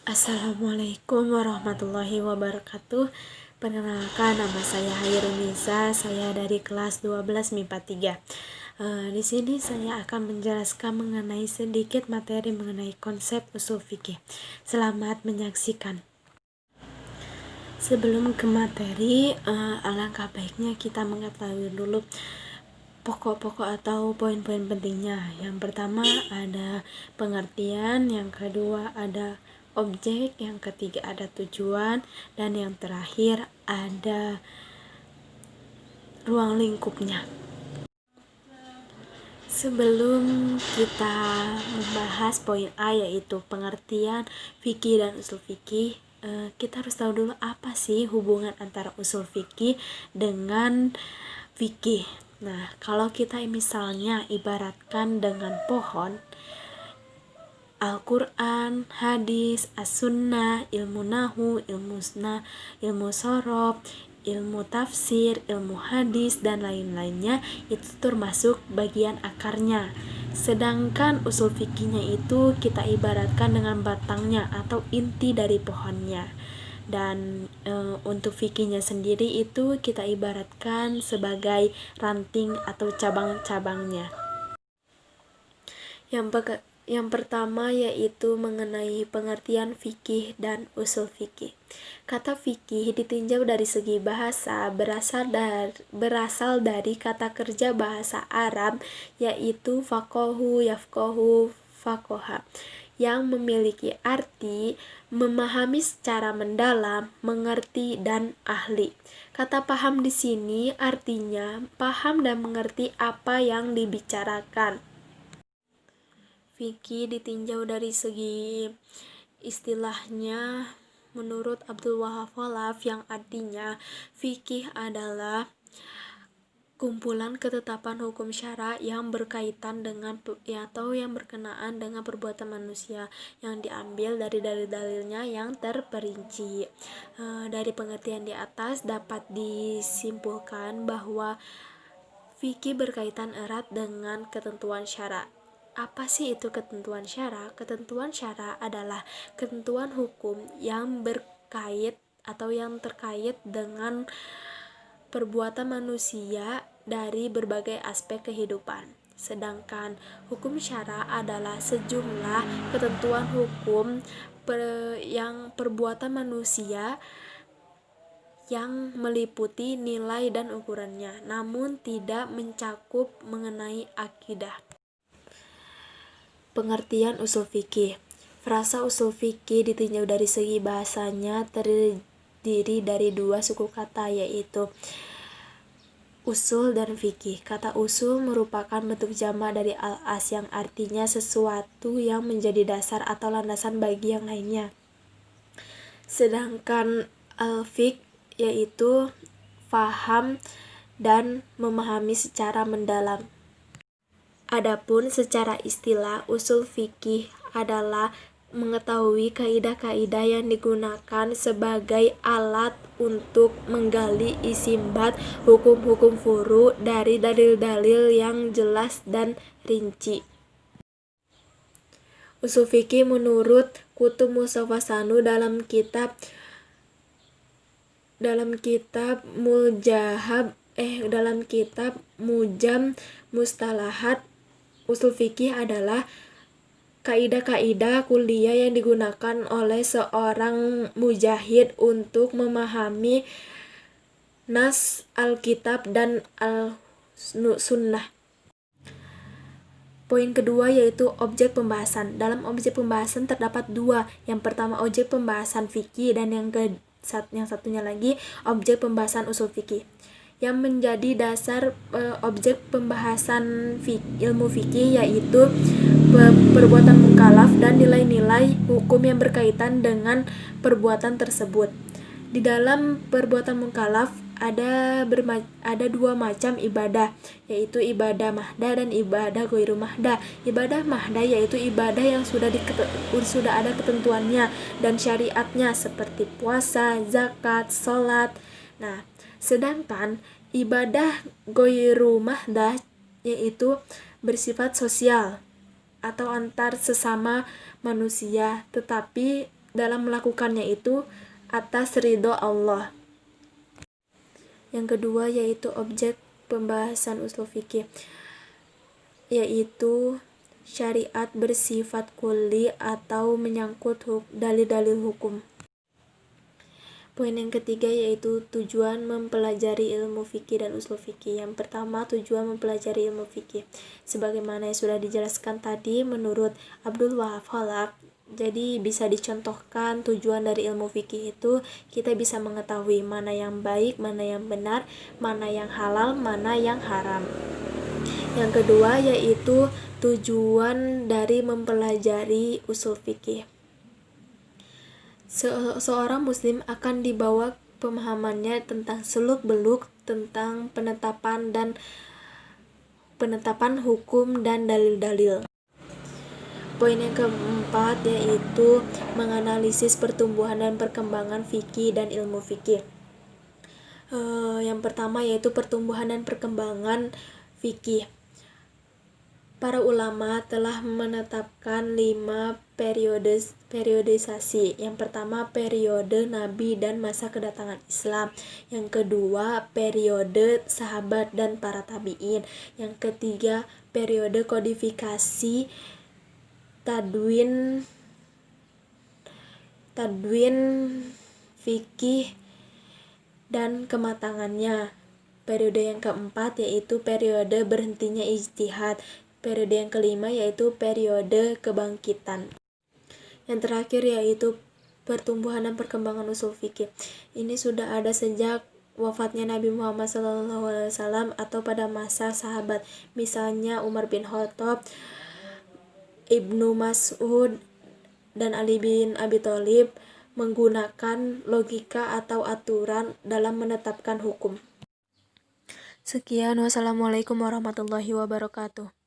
Assalamualaikum warahmatullahi wabarakatuh. Perkenalkan, nama saya Hairunisa. Saya dari kelas 12 MIPA 3. Di sini saya akan menjelaskan mengenai sedikit materi mengenai konsep usul fikih. Selamat menyaksikan. Sebelum ke materi, alangkah baiknya kita mengetahui dulu pokok-pokok atau poin-poin pentingnya. Yang pertama ada pengertian, yang kedua ada objek, yang ketiga ada tujuan, dan yang terakhir ada ruang lingkupnya. Sebelum kita membahas poin A, yaitu pengertian fikih dan usul fikih, kita harus tahu dulu apa sih hubungan antara usul fikih dengan fikih. Nah, kalau kita misalnya ibaratkan dengan pohon, Al-Quran, hadis, as-sunnah, ilmu nahu, ilmu sorof, ilmu tafsir, ilmu hadis, dan lain-lainnya, itu termasuk bagian akarnya. Sedangkan usul fikihnya itu kita ibaratkan dengan batangnya atau inti dari pohonnya. Dan untuk fikihnya sendiri itu kita ibaratkan sebagai ranting atau cabang-cabangnya. Yang pertama yaitu mengenai pengertian fikih dan usul fikih. Kata fikih ditinjau dari segi bahasa berasal dari kata kerja bahasa Arab yaitu faqahu yafqahu faqaha, yang memiliki arti memahami secara mendalam, mengerti, dan ahli. Kata paham di sini artinya paham dan mengerti apa yang dibicarakan. Fikih ditinjau dari segi istilahnya menurut Abdul Wahab Khalaf, yang artinya fikih adalah kumpulan ketetapan hukum syara yang berkaitan dengan atau yang berkenaan dengan perbuatan manusia yang diambil dari dalil-dalilnya yang terperinci. Dari pengertian di atas dapat disimpulkan bahwa fikih berkaitan erat dengan ketentuan syara. Apa sih itu ketentuan syara? Ketentuan syara adalah ketentuan hukum yang berkait atau yang terkait dengan perbuatan manusia dari berbagai aspek kehidupan. Sedangkan hukum syara adalah sejumlah ketentuan hukum yang perbuatan manusia yang meliputi nilai dan ukurannya, namun tidak mencakup mengenai akidah. Pengertian usul fikih. Frasa usul fikih ditinjau dari segi bahasanya terdiri dari dua suku kata, yaitu usul dan fikih. Kata usul merupakan bentuk jamak dari al-as yang artinya sesuatu yang menjadi dasar atau landasan bagi yang lainnya. Sedangkan al-fiqh yaitu faham dan memahami secara mendalam. Adapun secara istilah, usul fikih adalah mengetahui kaidah-kaidah yang digunakan sebagai alat untuk menggali istimbat hukum-hukum furu dari dalil-dalil yang jelas dan rinci. Usul fikih menurut Kutub Mustafa Sanu dalam kitab Mujam Mustalahat, usul fikih adalah kaidah-kaidah kuliah yang digunakan oleh seorang mujahid untuk memahami nas Alkitab dan al-sunnah. Poin kedua yaitu objek pembahasan. Dalam objek pembahasan terdapat dua. Yang pertama objek pembahasan fikih dan yang satunya lagi objek pembahasan usul fikih. Yang menjadi dasar objek pembahasan ilmu fikih yaitu perbuatan mukallaf dan nilai-nilai hukum yang berkaitan dengan perbuatan tersebut. Di dalam perbuatan mukallaf ada dua macam ibadah, yaitu ibadah mahdah dan ibadah ghairu mahdah. Ibadah mahdah yaitu ibadah yang sudah ada ketentuannya dan syariatnya seperti puasa, zakat, sholat. Nah, sedangkan ibadah ghairu mahdah yaitu bersifat sosial atau antar sesama manusia, tetapi dalam melakukannya itu atas ridho Allah. Yang kedua yaitu objek pembahasan ushul fikih, yaitu syariat bersifat kulli atau menyangkut dalil-dalil hukum. Poin yang ketiga yaitu tujuan mempelajari ilmu fikih dan ushul fikih. Yang pertama, tujuan mempelajari ilmu fikih. Sebagaimana yang sudah dijelaskan tadi, menurut Abdul Wahab Khalaf, jadi bisa dicontohkan tujuan dari ilmu fikih itu kita bisa mengetahui mana yang baik, mana yang benar, mana yang halal, mana yang haram. Yang kedua yaitu tujuan dari mempelajari ushul fikih. Seorang muslim akan dibawa pemahamannya tentang seluk-beluk tentang penetapan hukum dan dalil-dalil. Poin yang keempat yaitu menganalisis pertumbuhan dan perkembangan fikih dan ilmu fikih. Yang pertama yaitu pertumbuhan dan perkembangan fikih. Para ulama telah menetapkan 5 periodisasi. Yang pertama, periode Nabi dan masa kedatangan Islam. Yang kedua, periode sahabat dan para tabi'in. Yang ketiga, periode kodifikasi, tadwin fikih dan kematangannya. Periode yang keempat yaitu periode berhentinya ijtihad. Periode yang kelima yaitu periode kebangkitan. Yang terakhir yaitu pertumbuhan dan perkembangan ushul fikih. Ini sudah ada sejak wafatnya Nabi Muhammad SAW atau pada masa sahabat. Misalnya Umar bin Khattab, Ibnu Mas'ud, dan Ali bin Abi Thalib menggunakan logika atau aturan dalam menetapkan hukum. Sekian, wassalamualaikum warahmatullahi wabarakatuh.